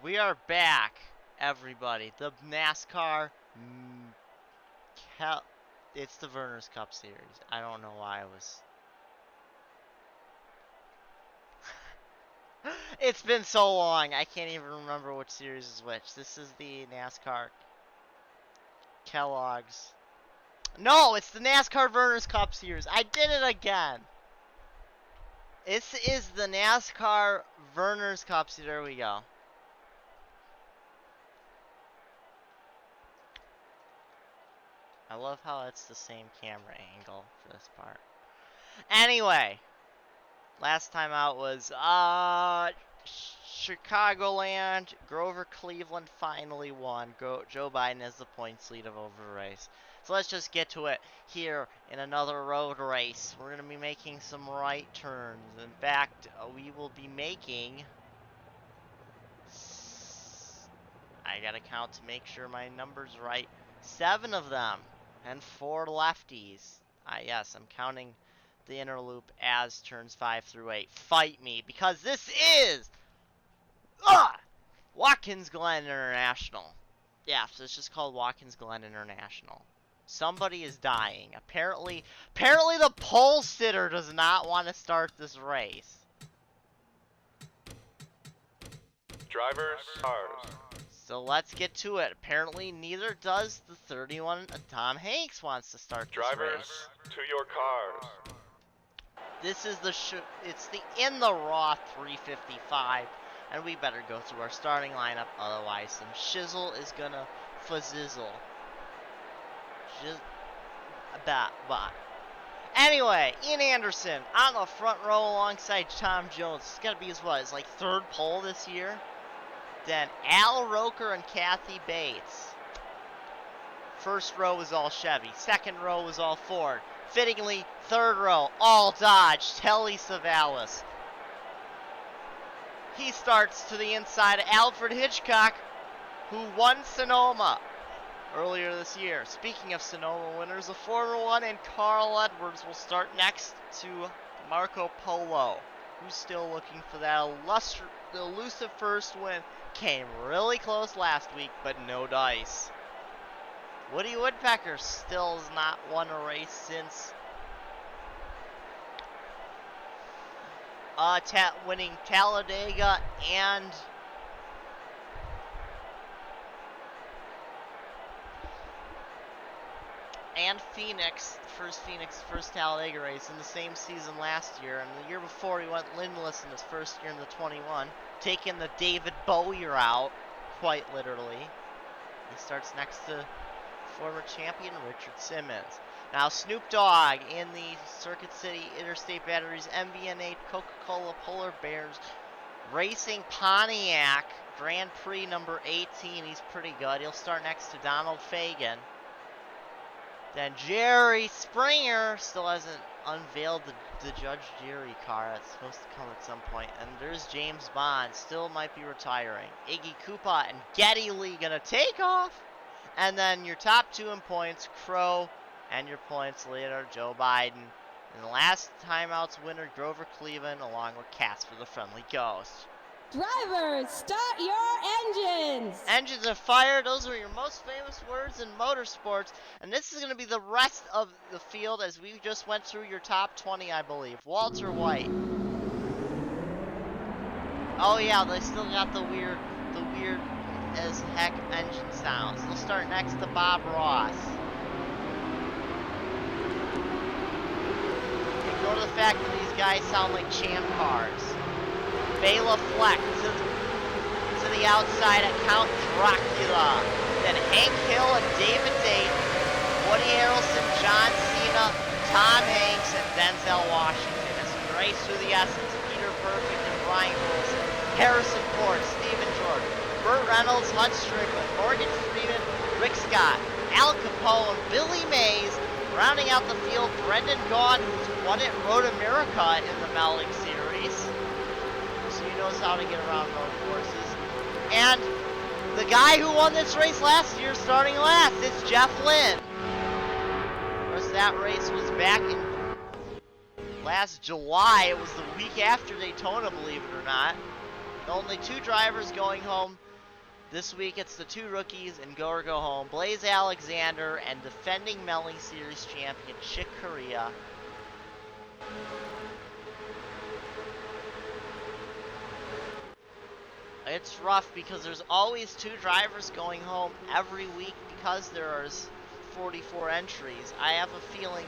We are back, everybody. The NASCAR, it's the Vernors Cup Series. I don't know why I was. It's been so long, I can't even remember which series is which. This is the NASCAR Kellogg's. No, it's the NASCAR Vernors Cup Series. I did it again. This is the NASCAR Vernors Cup Series. There we go. I love how it's the same camera angle for this part. Anyway, last time out was Chicagoland. Grover Cleveland finally won. Joe Biden has the points lead of over the race. So let's just get to it here in another road race. We're going to be making some right turns. In fact, we will be making... I gotta count to make sure my number's right. 7 of them. And 4 lefties. Yes, I'm counting the inner loop as turns 5 through 8. Fight me, because this is Watkins Glen International. Yeah, so it's just called Watkins Glen International. Somebody is dying. Apparently the pole sitter does not want to start this race. Drivers, cars. So let's get to it. Apparently neither does the 31 Tom Hanks wants to start this Drivers, race. to your cars. This is it's the in the raw 355, and we better go through our starting lineup, otherwise some shizzle is gonna fazzizzle. Anyway, Ian Anderson on the front row alongside Tom Jones. It's gotta be his like third pole this year. Then Al Roker and Kathy Bates. First row was all Chevy. Second row was all Ford. Fittingly, third row, all Dodge. Telly Savalas. He starts to the inside of Alfred Hitchcock, who won Sonoma earlier this year. Speaking of Sonoma winners, the former one and Carl Edwards will start next to Marco Polo, who's still looking for that elusive first win. Came really close last week, but no dice. Woody Woodpecker still has not won a race since winning Talladega and Phoenix, first Talladega race in the same season last year, and the year before he went winless in his first year in the 21, taking the David Bowie route, quite literally. He starts next to former champion Richard Simmons. Now Snoop Dogg in the Circuit City Interstate Batteries MBN8 Coca-Cola Polar Bears Racing Pontiac Grand Prix number 18. He's pretty good. He'll start next to Donald Fagan. Then Jerry Springer still hasn't unveiled the Judge Jerry car. That's supposed to come at some point. And there's James Bond, still might be retiring. Iggy Koopa and Geddy Lee gonna take off. And then your top 2 in points, Crow, and your points leader, Joe Biden. And the last timeouts winner, Grover Cleveland, along with Casper the Friendly Ghost. Drivers, start your engines! Engines are fired. Those are your most famous words in motorsports. And this is going to be the rest of the field as we just went through your top 20, I believe. Walter White. Oh yeah, they still got the weird as heck engine sounds. They'll start next to Bob Ross. Ignore the fact that these guys sound like champ cars. Bela Fleck to the outside at Count Dracula. Then Hank Hill and David Date, Woody Harrelson, John Cena, Tom Hanks, and Denzel Washington. As we race through the essence, Peter Perfect and Brian Wilson, Harrison Ford, Stephen George, Burt Reynolds, Hud Strickland, Morgan Freeman, Rick Scott, Al Capone, Billy Mays. Rounding out the field, Brendan Gaughan, who's won it Road America in the Mellick Series. So he knows how to get around road courses. And the guy who won this race last year, starting last, it's Jeff Lynne. Of course, that race was back in last July. It was the week after Daytona, believe it or not. Only 2 drivers going home This week it's the two rookies in Go or Go Home, Blaze Alexander and defending Melly Series champion Chick Corea. It's rough because there's always two drivers going home every week because there's 44 entries. I have a feeling,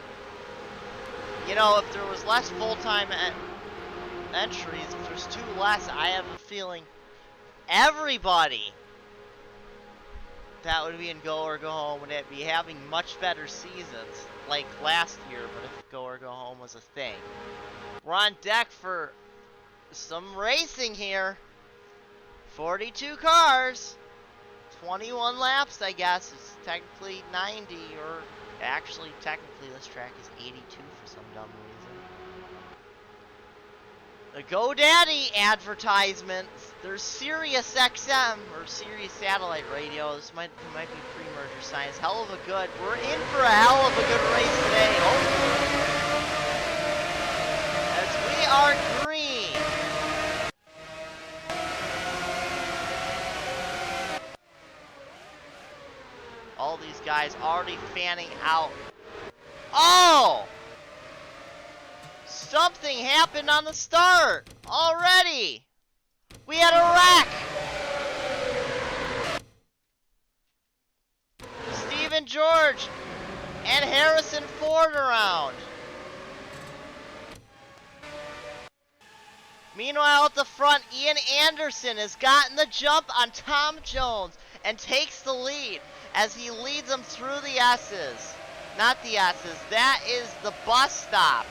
you know, if there was less full-time entries, if there's two less, I have a feeling everybody that would be in Go or Go Home would be having much better seasons like last year, but if Go or Go Home was a thing. We're on deck for some racing here. 42 cars, 21 laps, I guess. It's technically 90, or actually, technically, this track is 82 for some dumb reason. The GoDaddy advertisements. There's Sirius XM, or Sirius Satellite Radio. This might be pre-merger science. Hell of a good. We're in for a hell of a good race today. As we are green. All these guys already fanning out. Oh! Something happened on the start already. We had a wreck. Stephen George and Harrison Ford around. Meanwhile, at the front, Ian Anderson has gotten the jump on Tom Jones and takes the lead as he leads them through the S's. Not the S's, that is the bus stop.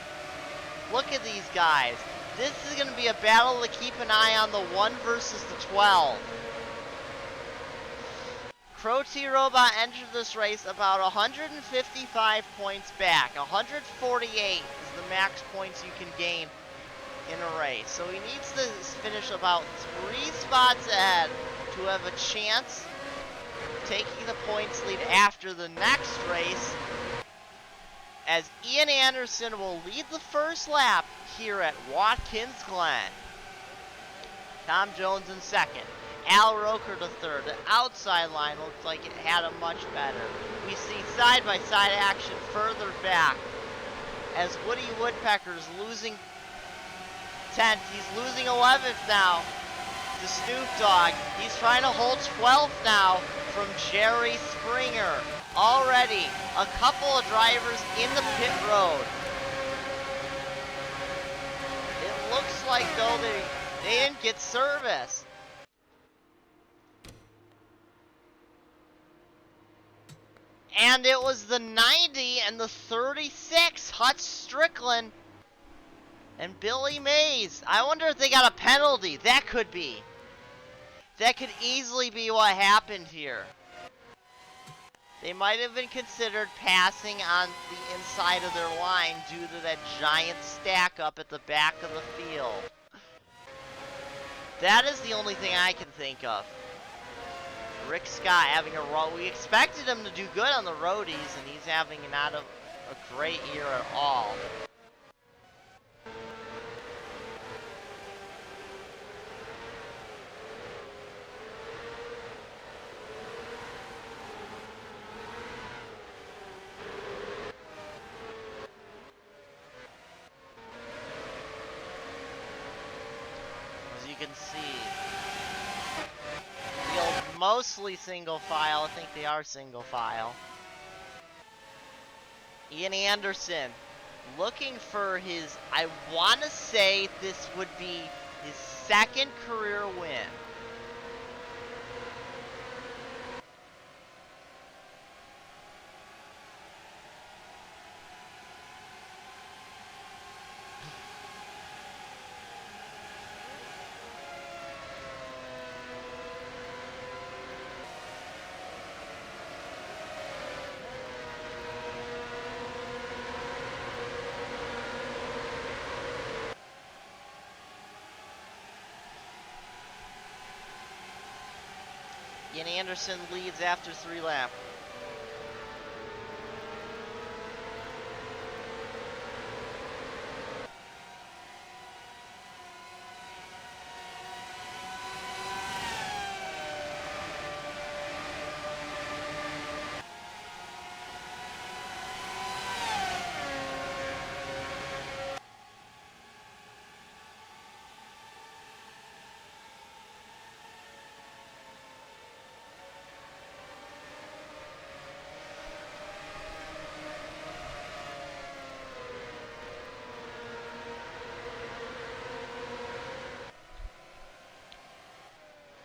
Look at these guys. This is going to be a battle to keep an eye on, the 1 versus the 12. Crow T Robot entered this race about 155 points back. 148 is the max points you can gain in a race. So he needs to finish about 3 spots ahead to have a chance taking the points lead after the next race, as Ian Anderson will lead the first lap here at Watkins Glen. Tom Jones in second. Al Roker to third. The outside line looks like it had a much better. We see side-by-side action further back as Woody Woodpecker is losing 10th. He's losing 11th now to Snoop Dogg. He's trying to hold 12th now from Jerry Springer. Already a couple of drivers in the pit road. It looks like though they didn't get service. And it was the 90 and the 36, Hutch Strickland and Billy Mays. I wonder if they got a penalty. That could be. That could easily be what happened here. They might have been considered passing on the inside of their line due to that giant stack up at the back of the field. That is the only thing I can think of. Rick Scott having we expected him to do good on the roadies, and he's having not a great year at all. Can see field mostly single file. I think they are single file. Ian Anderson looking for his, I want to say this would be his second career win. Ian Anderson leads after 3 laps.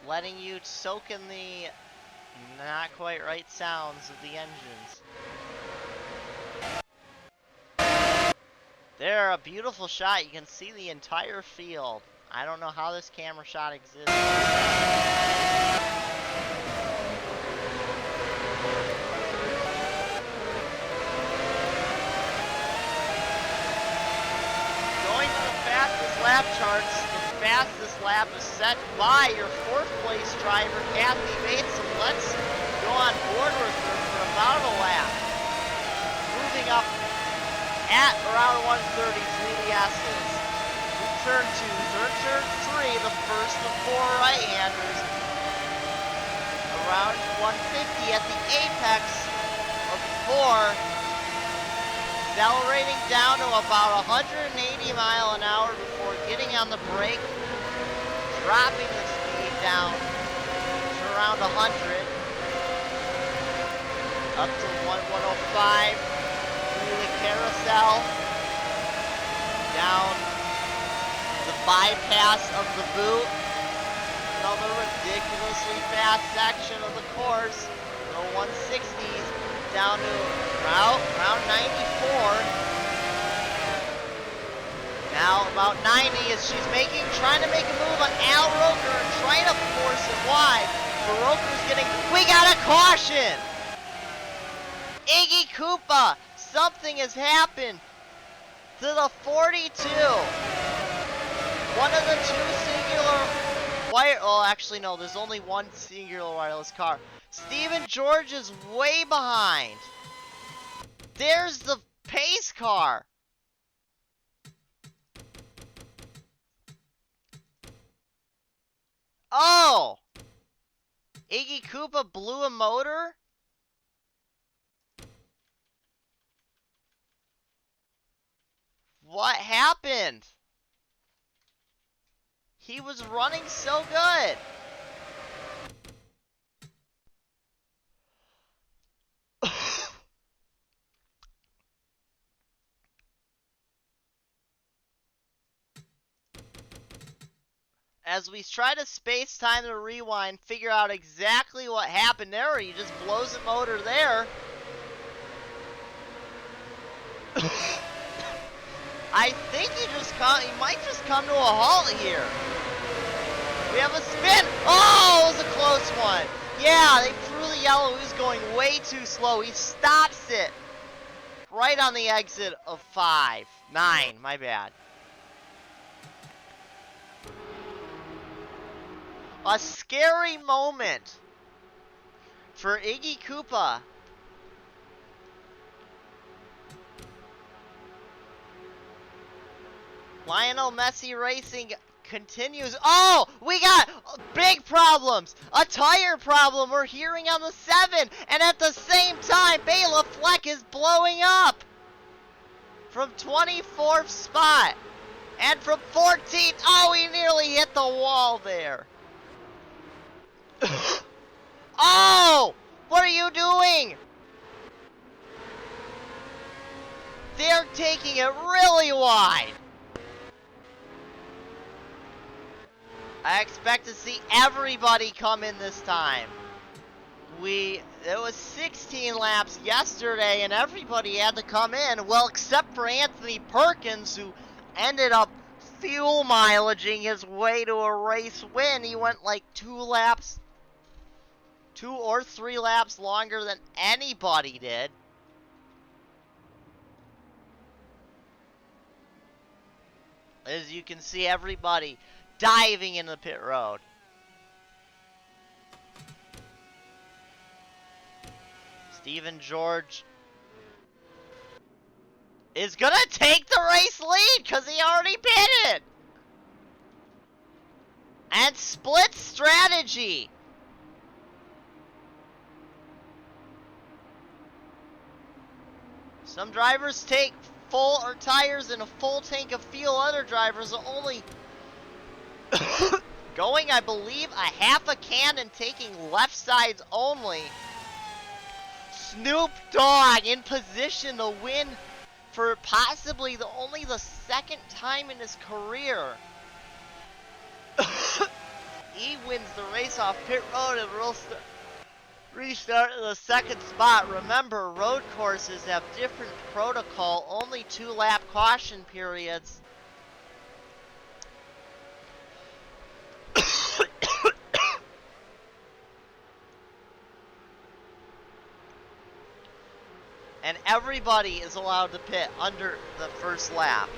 letting you soak in the not quite right sounds of the engines. There, a beautiful shot. You can see the entire field. I don't know how this camera shot exists. Going to the fastest lap charts, the fastest lap is set by your fourth place driver, Kathy Bates. So let's go on board with her for about a lap. Moving up at around 133, the S's. Turn 2, turn 3, the first of 4 right-handers. Around 150 at the apex of 4. Accelerating down to about 180 mile an hour before getting on the brake. Dropping the speed down to around 100. Up to 105. Through the carousel. Down the bypass of the boot. Another ridiculously fast section of the course. The 160s down to around 94. Now about 90 as she's trying to make a move on Al Roker and trying to force it wide. But Roker's we got a caution! Iggy Koopa, something has happened to the 42. One of the two actually no, there's only one singular wireless car. Steven George is way behind. There's the pace car. Oh! Iggy Koopa blew a motor? What happened? He was running so good. As we try to space time the rewind, figure out exactly what happened there, he just blows the motor there. I think he might just come to a halt here. We have a spin. Oh, it was a close one. Yeah, they threw the yellow. He was going way too slow. He stops it right on the exit of 9, my bad. A scary moment for Iggy Koopa. Lionel Messi Racing continues. Oh, we got big problems. A tire problem we're hearing on the 7. And at the same time, Bela Fleck is blowing up. From 24th spot. And from 14th. Oh, he nearly hit the wall there. Oh! What are you doing? They're taking it really wide. I expect to see everybody come in this time. It was 16 laps yesterday and everybody had to come in. Well, except for Anthony Perkins, who ended up fuel mileaging his way to a race win. He went like 2 or 3 laps longer than anybody did. As you can see, everybody diving into the pit road. Steven George is gonna take the race lead because he already pitted. And split strategy. Some drivers take full tires and a full tank of fuel. Other drivers are only going, I believe, a half a can and taking left sides only. Snoop Dogg in position to win for possibly only the second time in his career. He wins the race off pit road and restart in the second spot. Remember, road courses have different protocol, only 2-lap caution periods. And everybody is allowed to pit under the first lap.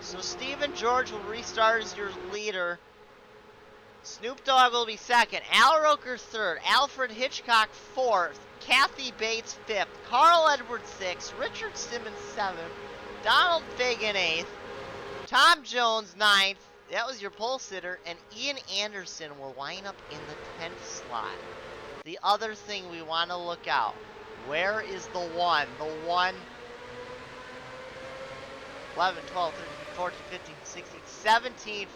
So Stephen George will restart as your leader. Snoop Dogg will be second. Al Roker third. Alfred Hitchcock fourth. Kathy Bates fifth. Carl Edwards sixth. Richard Simmons seventh. Donald Fagan eighth. Tom Jones ninth. That was your pole sitter. And Ian Anderson will line up in the 10th slot. The other thing we want to look out. Where is the one? The one. 11, 12, 13, 14, 15, 16, 17.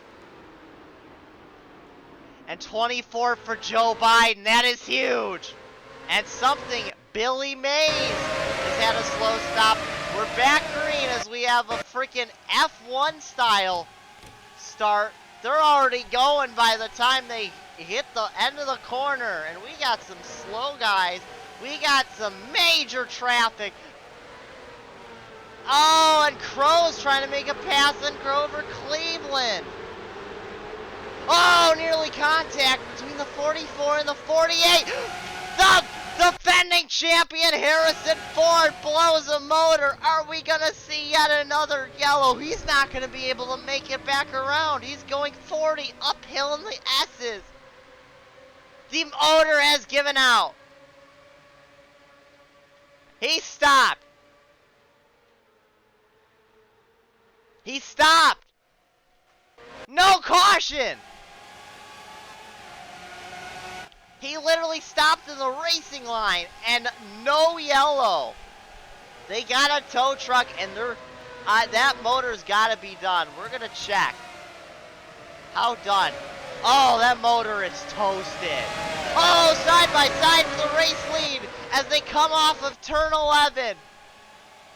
And 24 for Joe Biden. That is huge. And something, Billy Mays has had a slow stop. We're back green as we have a freaking F1 style start. They're already going by the time they hit the end of the corner. And we got some slow guys. We got some major traffic. Oh, and Crow's trying to make a pass on Grover Cleveland. Oh, nearly contact between the 44 and the 48. The defending champion Harrison Ford blows a motor. Are we going to see yet another yellow? He's not going to be able to make it back around. He's going 40 uphill in the S's. The motor has given out. He stopped. He stopped. No caution. He literally stopped in the racing line and no yellow. They got a tow truck and they're that motor's got to be done. We're going to check. How done? Oh, that motor is toasted. Oh, side by side for the race lead as they come off of turn 11.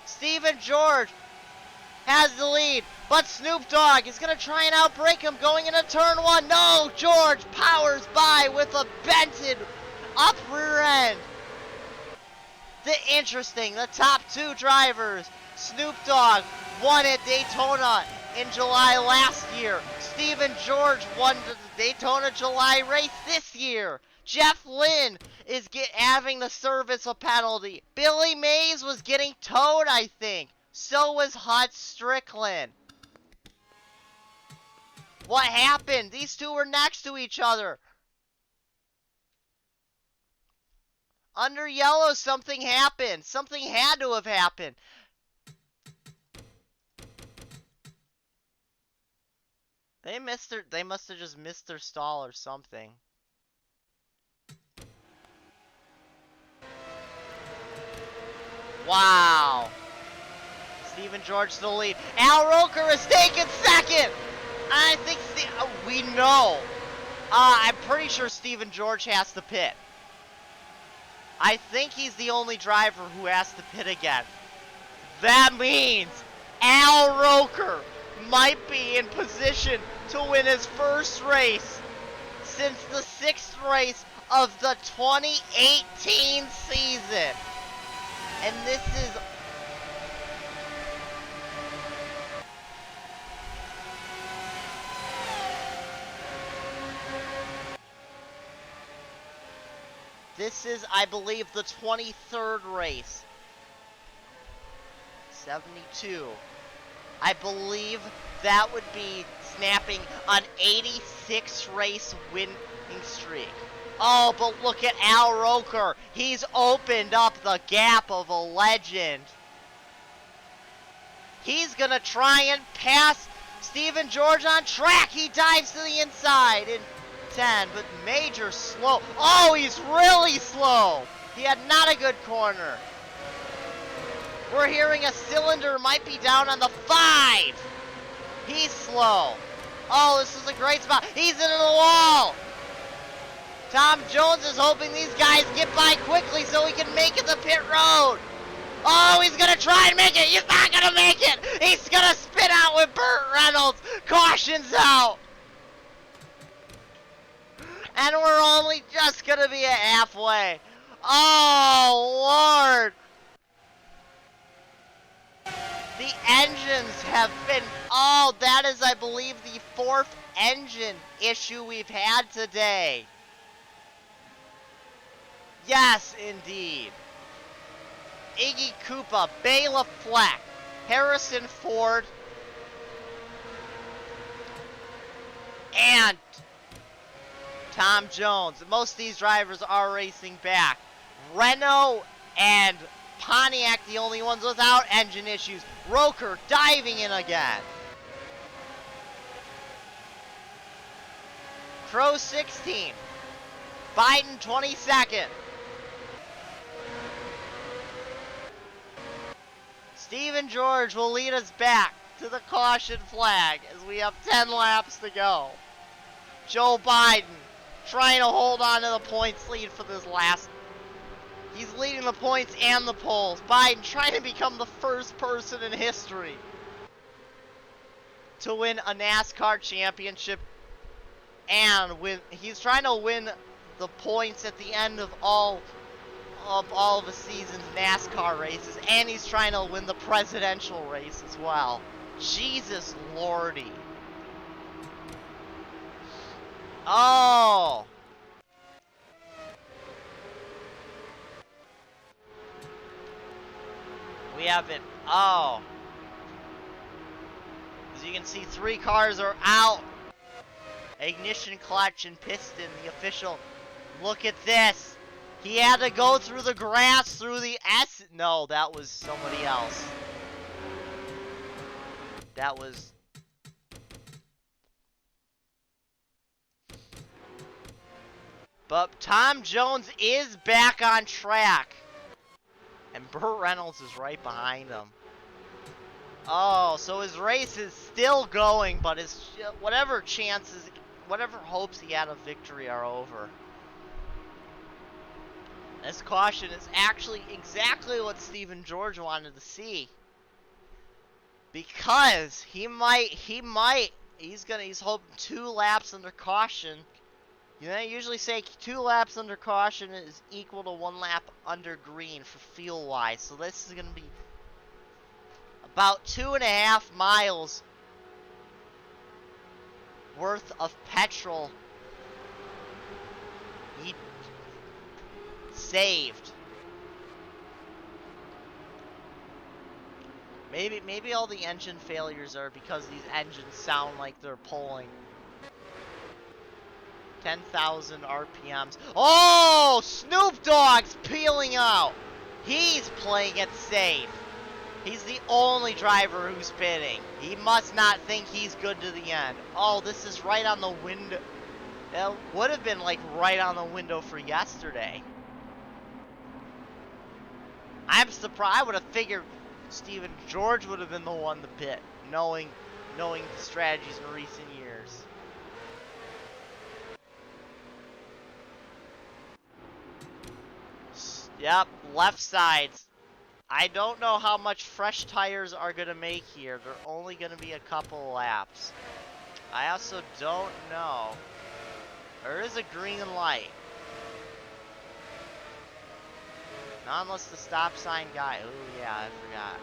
Stephen George has the lead, but Snoop Dogg is going to try and outbrake him going into turn 1. No, George powers by with a bented up rear end. The top two drivers, Snoop Dogg won at Daytona in July last year. Stephen George won the Daytona July race this year. Jeff Lynne is having to service a penalty. Billy Mays was getting towed, I think. So was Hut Strickland. What happened? These two were next to each other. Under yellow, something happened. Something had to have happened. They must have just missed their stall or something. Wow. Stephen George to the lead. Al Roker is taking second. I think we know. I'm pretty sure Stephen George has to pit. I think he's the only driver who has to pit again. That means Al Roker might be in position to win his first race since the 6th race of the 2018 season. And this is I believe, the 23rd race. 72. I believe that would be snapping an 86 race winning streak. Oh, but look at Al Roker. He's opened up the gap of a legend. He's going to try and pass Stephen George on track. He dives to the inside in 10, but major slow. Oh, he's really slow. He had not a good corner. We're hearing a cylinder might be down on the 5. He's slow. Oh, this is a great spot. He's into the wall. Tom Jones is hoping these guys get by quickly so he can make it the pit road. Oh, he's going to try and make it. He's not going to make it. He's going to spin out with Burt Reynolds. Caution's out. And we're only just gonna be at halfway. Oh, Lord. The engines have been, oh, that is, I believe, the 4th engine issue we've had today. Yes, indeed. Iggy Koopa, Bela Fleck, Harrison Ford, and Tom Jones. Most of these drivers are racing back. Renault and Pontiac, the only ones without engine issues. Roker diving in again. Crow 16. Biden 22nd. Stephen George will lead us back to the caution flag as we have 10 laps to go. Joe Biden trying to hold on to the points lead for this last. He's leading the points and the polls. Biden trying to become the first person in history to win a NASCAR championship, and he's trying to win the points at the end of all of the season's NASCAR races, and he's trying to win the presidential race as well. Jesus Lordy. Oh. We have it. Oh. As you can see, 3 cars are out. Ignition, clutch, and piston. The official. Look at this. He had to go through the grass, through the S. No, that was somebody else. That was. But Tom Jones is back on track. And Burt Reynolds is right behind him. Oh, so his race is still going, but his whatever chances, whatever hopes he had of victory are over. This caution is actually exactly what Stephen George wanted to see. Because he's hoping 2 laps under caution. You know, I usually say 2 laps under caution is equal to 1 lap under green for fuel-wise. So this is going to be about 2.5 miles worth of petrol he saved. Maybe all the engine failures are because these engines sound like they're pulling 10,000 RPMs. Oh, Snoop Dogg's peeling out. He's playing it safe. He's the only driver who's pitting. He must not think he's good to the end. Oh, this is right on the window. It would have been like right on the window for yesterday. I'm surprised. I would have figured Stephen George would have been the one to pit, knowing the strategies in recent years. Yep, left sides. I don't know how much fresh tires are going to make here. They're only going to be a couple laps. I also don't know. There is a green light. Not unless the stop sign guy. Oh yeah, I forgot.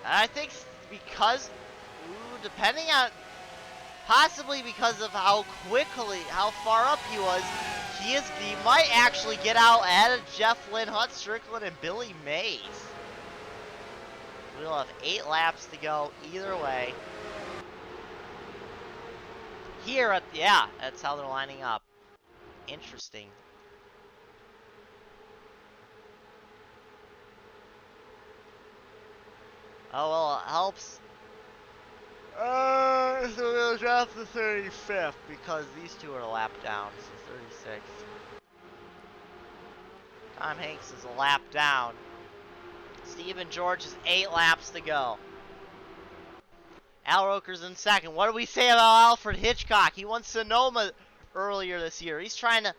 And I think because, depending on, possibly because of how far up he was, he might actually get out ahead of Jeff Lynn, Hut Strickland, and Billy Mays. We'll have 8 laps to go either way. Here yeah, that's how they're lining up. Interesting. Oh, well, it helps. So we'll drop the 35th because these 2 are a lap down, so 36th. Tom Hanks is a lap down. Stephen George has 8 laps to go. Al Roker's in second. What do we say about Alfred Hitchcock? He won Sonoma earlier this year. He's trying to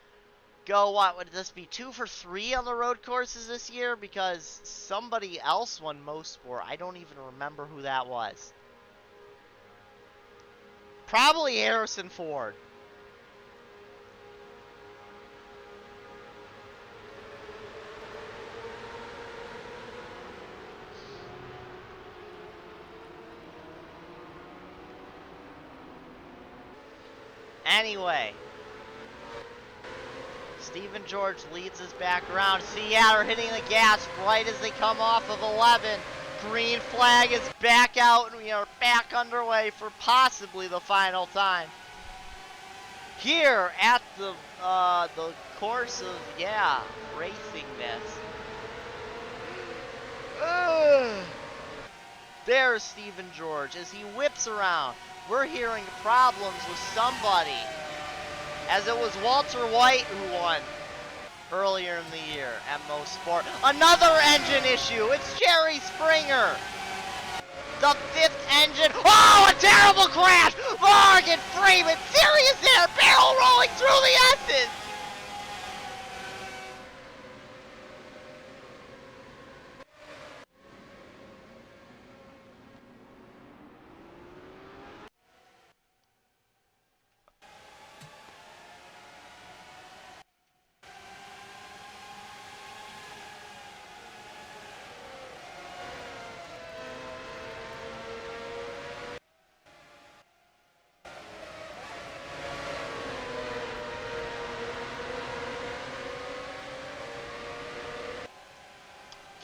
go, what would this be, 2 for 3 on the road courses this year? Because somebody else won most sport. I don't even remember who that was. Probably Harrison Ford. Anyway, Stephen George leads us back around. Seattle hitting the gas right as they come off of 11. Green flag is back out, and we are back underway for possibly the final time. Here at the course of, racing this. There's Stephen George as he whips around. We're hearing problems with somebody, as it was Walter White who won earlier in the year at Most Sport. Another engine issue. It's Jerry Springer. The 5th engine. Oh, a terrible crash! Morgan Freeman, serious air, barrel rolling through the S's.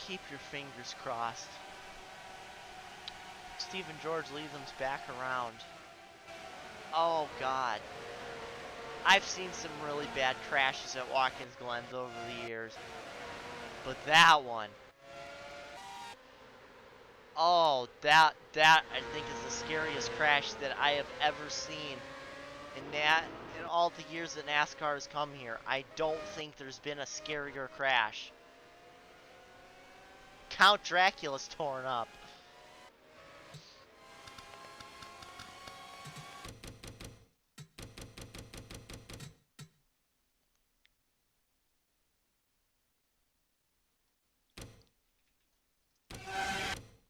Keep your fingers crossed. Stephen George leads them back around. Oh, God. I've seen some really bad crashes at Watkins Glen over the years. But that one. Oh, that I think is the scariest crash that I have ever seen. In all the years that NASCAR has come here, I don't think there's been a scarier crash. Count Dracula's torn up.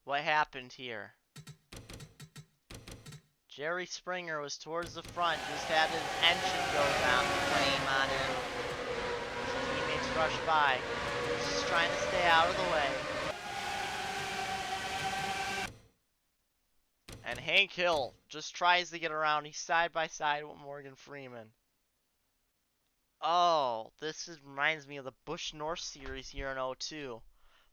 What happened here? Jerry Springer was towards the front, just had his engine go down, flame on him. His teammates rushed by. He was just trying to stay out of the way. And Hank Hill just tries to get around. He's side by side with Morgan Freeman. Oh, reminds me of the Busch North Series here in '02.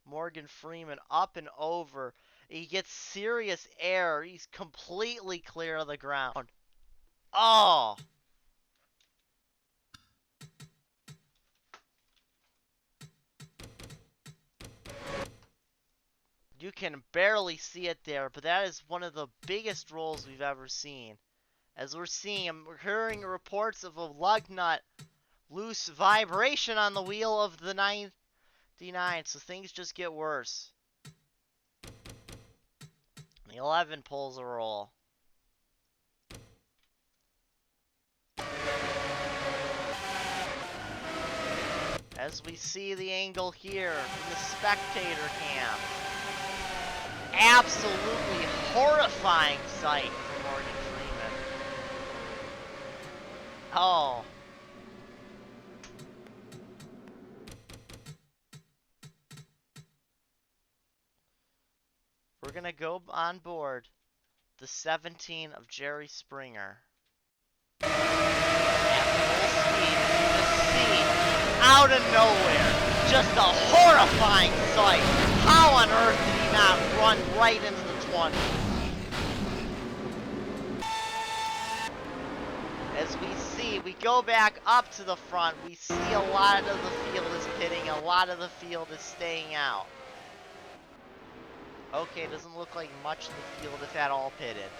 Morgan Freeman up and over. He gets serious air. He's completely clear of the ground. Oh! You can barely see it there, but that is one of the biggest rolls we've ever seen. As we're hearing reports of a lug nut loose vibration on the wheel of the 99, so things just get worse. The 11 pulls a roll. As we see the angle here from the spectator cam. Absolutely horrifying sight for Morgan Freeman. Oh. We're gonna go on board the 17 of Jerry Springer. At full speed, you just see, out of nowhere, just a horrifying sight. How on earth did he not run right into the 20? As we see, we go back up to the front, we see a lot of the field is pitting, a lot of the field is staying out. Okay, doesn't look like much of the field, if at all, pitted.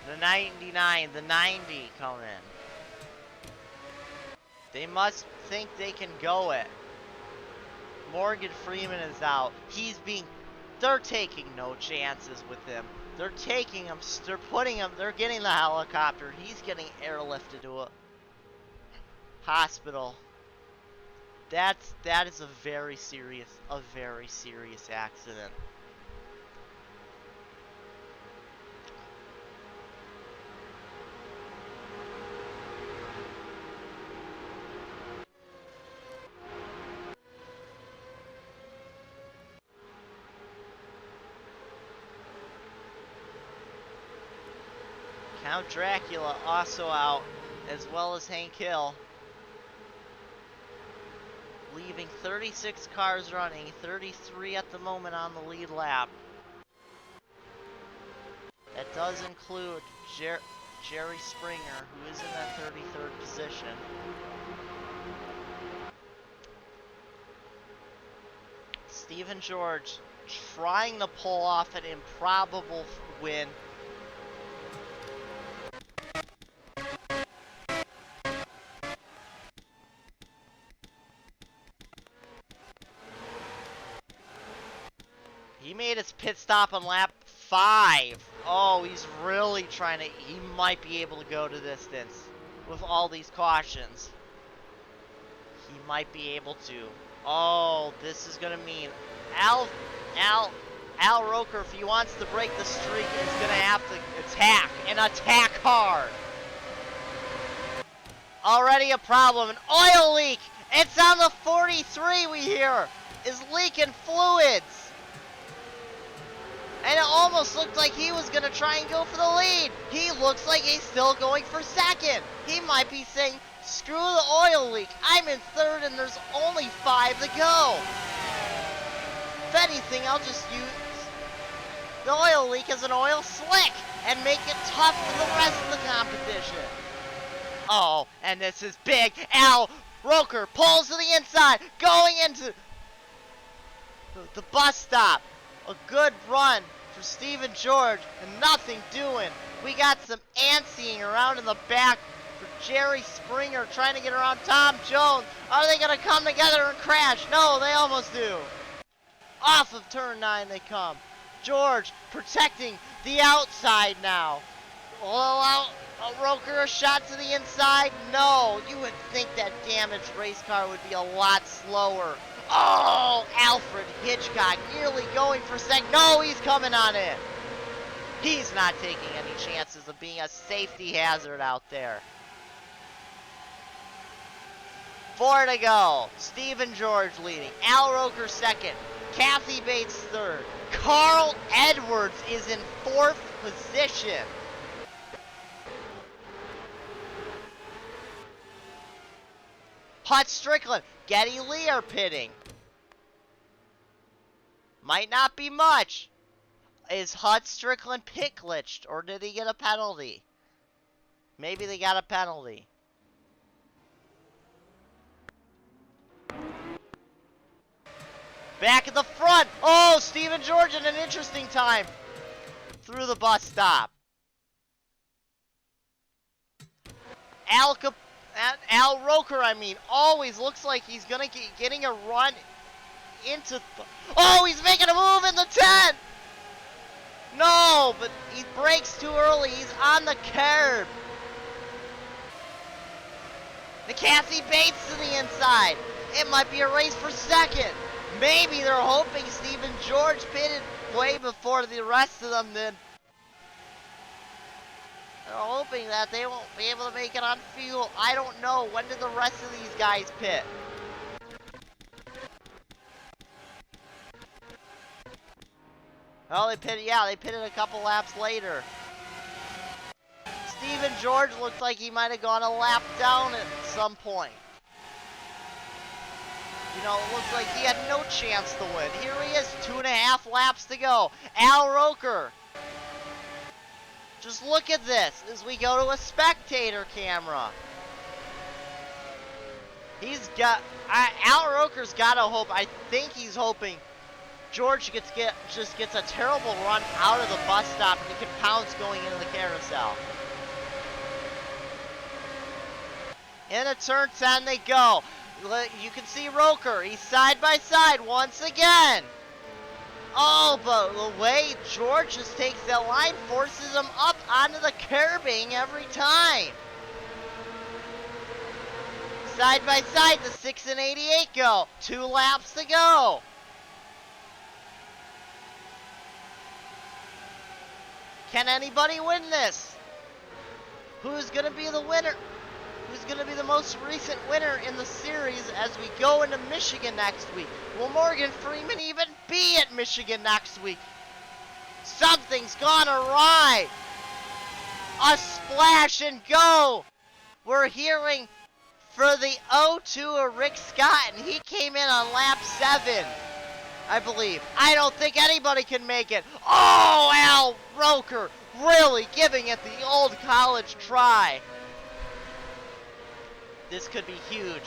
The 99, the 90 come in. They must think they can go it. Morgan Freeman is out. They're taking no chances with him. They're taking him, they're putting him, they're getting the helicopter. He's getting airlifted to a hospital. That is a very serious accident. Count Dracula also out, as well as Hank Hill. Leaving 36 cars running, 33 at the moment on the lead lap. That does include Jerry Springer, who is in that 33rd position. Stephen George trying to pull off an improbable win. He made his pit stop on lap 5. Oh, he's really trying to... He might be able to go to distance with all these cautions. He might be able to. Oh, this is going to mean... Al Roker, if he wants to break the streak, is going to have to attack hard. Already a problem. An oil leak! It's on the 43, we hear, is leaking fluids. And it almost looked like he was going to try and go for the lead. He looks like he's still going for second. He might be saying, screw the oil leak. I'm in third and there's only 5 to go. If anything, I'll just use the oil leak as an oil slick and make it tough for the rest of the competition. Oh, and this is big. Al Roker pulls to the inside, going into the bus stop. A good run for Stephen George and nothing doing. We got some antsing around in the back for Jerry Springer trying to get around Tom Jones. Are they going to come together and crash? No, they almost do. Off of turn 9 they come. George protecting the outside now. Will allow Roker a shot to the inside? No, you would think that damaged race car would be a lot slower. Oh, Alfred Hitchcock nearly going for second. No, he's coming on in. He's not taking any chances of being a safety hazard out there. 4 to go. Stephen George leading. Al Roker second. Kathy Bates third. Carl Edwards is in 4th position. Hut Strickland, Geddy Lee are pitting. Might not be much. Is Hut Strickland pit glitched, or did he get a penalty? Maybe they got a penalty. Back at the front. Oh, Stephen George in an interesting time through the bus stop. Al Roker, always looks like he's gonna getting a run into. Oh, he's making a move in the 10. No, but he brakes too early. He's on the curb. The Kathy Bates to the inside. It might be a race for second. Maybe they're hoping Stephen George pitted way before the rest of them did. They're hoping that they won't be able to make it on fuel. I don't know. When did the rest of these guys pit? Oh, they pitted a couple laps later. Stephen George looked like he might have gone a lap down at some point. You know, it looks like he had no chance to win. Here he is, 2.5 laps to go. Al Roker. Just look at this as we go to a spectator camera. Al Roker's got to hope, I think he's hoping George just gets a terrible run out of the bus stop and he can pounce going into the carousel. Into turn 10 they go. You can see Roker. He's side by side once again. Oh, but the way George just takes that line forces him up onto the curbing every time. Side by side, the 6 and 88 go. 2 laps to go. Can anybody win this? Who's going to be the winner? Who's going to be the most recent winner in the series as we go into Michigan next week? Will Morgan Freeman even be at Michigan next week? Something's gone awry. A splash and go. We're hearing for the 0-2 of Rick Scott, and he came in on lap 7, I believe. I don't think anybody can make it. Oh, Al Roker really giving it the old college try. This could be huge.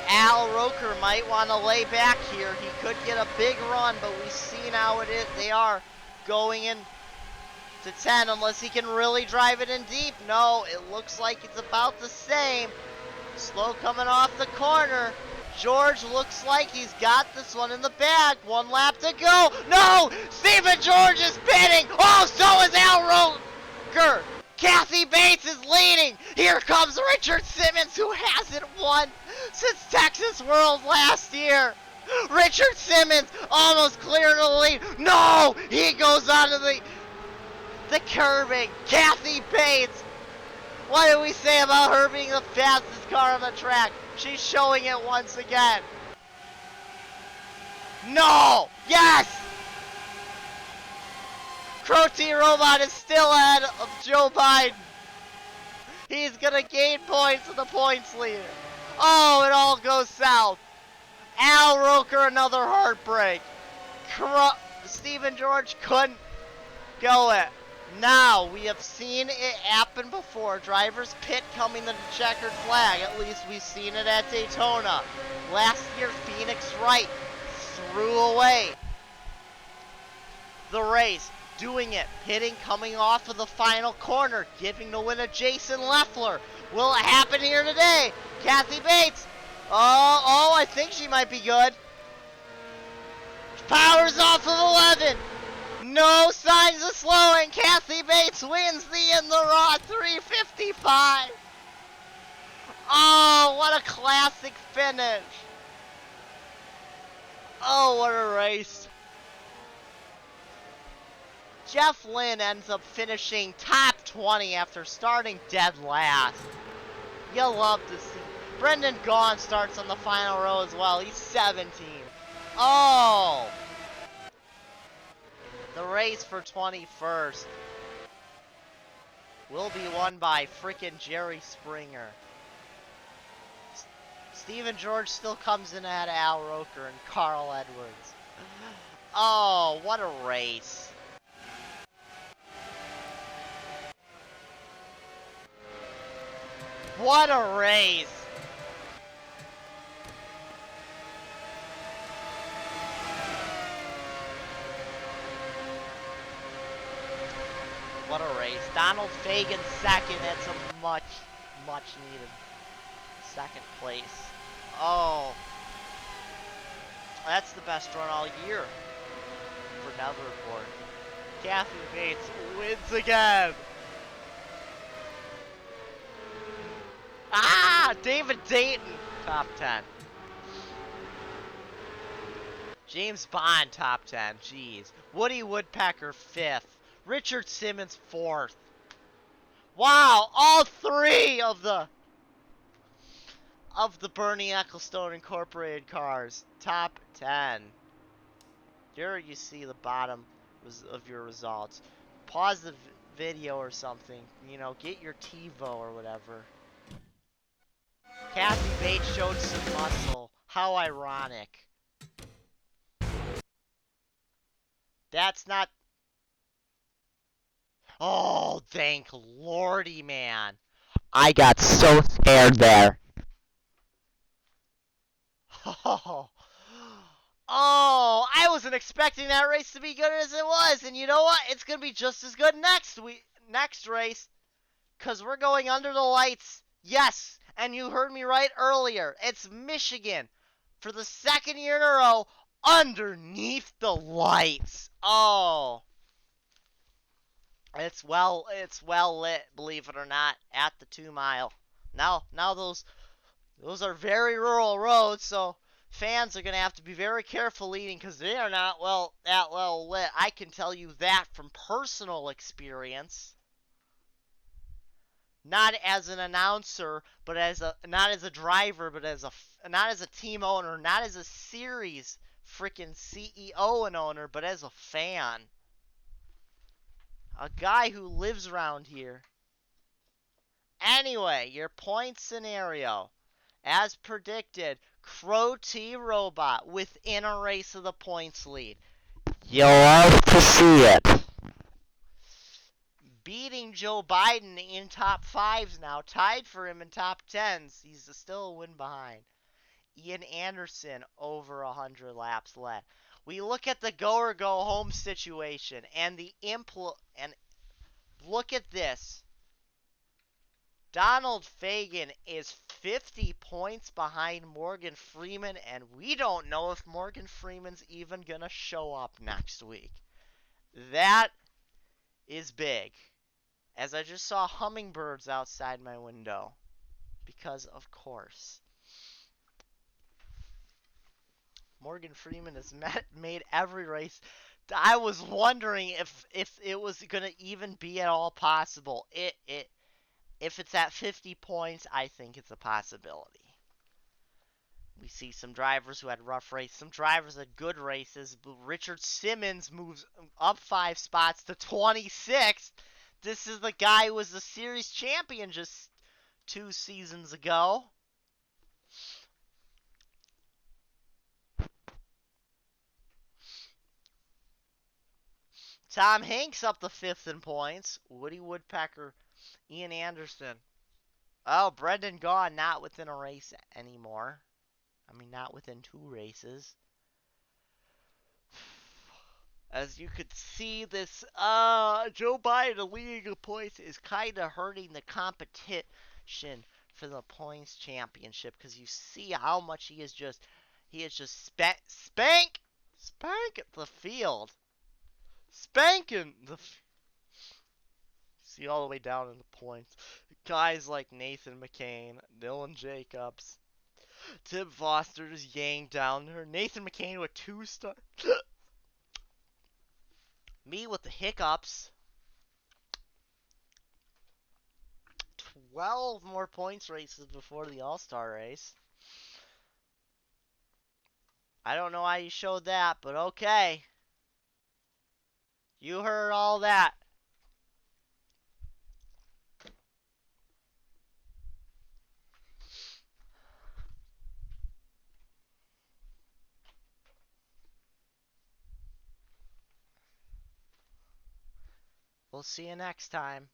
Al Roker might want to lay back here. He could get a big run, but we see now it is. They are going in to 10 unless he can really drive it in deep. No, it looks like it's about the same. Slow coming off the corner. George looks like he's got this one in the bag. 1 lap to go. No! Stephen George is pitting. Oh, so is Al Roker. Kathy Bates is leading. Here comes Richard Simmons, who hasn't won since Texas World last year. Richard Simmons almost clearing the lead. No! He goes onto the curbing. Kathy Bates. What did we say about her being the fastest car on the track? She's showing it once again. No! Yes! Crow T Robot is still ahead of Joe Biden. He's gonna gain points with the points leader. Oh, it all goes south. Al Roker, another heartbreak. Stephen George couldn't go it. Now, we have seen it happen before. Drivers pit coming to the checkered flag. At least we've seen it at Daytona. Last year, Phoenix Wright threw away the race. Doing it, pitting, coming off of the final corner, giving the win to Jason Leffler. Will it happen here today? Kathy Bates. Oh, I think she might be good. Powers off of 11. No signs of slowing. Kathy Bates wins the in the raw 355. Oh, what a classic finish. Oh, what a race. Jeff Lynne ends up finishing top 20 after starting dead last. You'll love to see. Brendan Gaughan starts on the final row as well. He's 17. Oh! The race for 21st will be won by frickin' Jerry Springer. Stephen George still comes in ahead of Al Roker and Carl Edwards. Oh, what a race. What a race! What a race. Donald Fagan second. That's a much needed second place. Oh. That's the best run all year for Neverport. Kathy Bates wins again. Ah! David Dayton, top 10. James Bond, top 10. Jeez. Woody Woodpecker, 5th. Richard Simmons, 4th. Wow! All 3 of the Bernie Ecclestone Incorporated cars. Top 10. Here you see the bottom of your results. Pause the video or something. You know, get your TiVo or whatever. Kathy Bates showed some muscle. How ironic. That's not... Oh, thank lordy, man. I got so scared there. Oh, I wasn't expecting that race to be good as it was. And you know what? It's going to be just as good next race. Because we're going under the lights. Yes. And you heard me right earlier. It's Michigan. For the 2nd year in a row. Underneath the lights. Oh. It's well lit, believe it or not, at the 2 mile. Now those are very rural roads, so fans are gonna have to be very careful leading because they are not that well lit. I can tell you that from personal experience. Not as an announcer, but as a not as a driver, but as not as a team owner, not as a series freaking CEO and owner, but as a fan, a guy who lives around here. Anyway, your point scenario, as predicted, Crow T Robot within a race of the points lead. You love to see it. Beating Joe Biden in top fives now, tied for him in top tens. He's still a win behind. Ian Anderson over 100 laps led. We look at the go or go home situation and and look at this. Donald Fagen is 50 points behind Morgan Freeman, and we don't know if Morgan Freeman's even going to show up next week. That is big. As I just saw hummingbirds outside my window. Because, of course, Morgan Freeman has made every race. I was wondering if it was going to even be at all possible. If it's at 50 points, I think it's a possibility. We see some drivers who had rough races, some drivers had good races. Richard Simmons moves up 5 spots to 26th. This is the guy who was the series champion just 2 seasons ago. Tom Hanks up the 5th in points. Woody Woodpecker, Ian Anderson. Oh, Brendan Gaughan not within a race anymore. I mean, not within 2 races. As you could see, this Joe Biden leading the points is kind of hurting the competition for the points championship because you see how much he has just spank the field, spanking the. See all the way down in the points. Guys like Nathan McCain, Dylan Jacobs, Tim Foster just yaying down there. Nathan McCain with 2 stars. Me with the hiccups. 12 more points races before the All-Star race. I don't know why you showed that, but okay. You heard all that. We'll see you next time.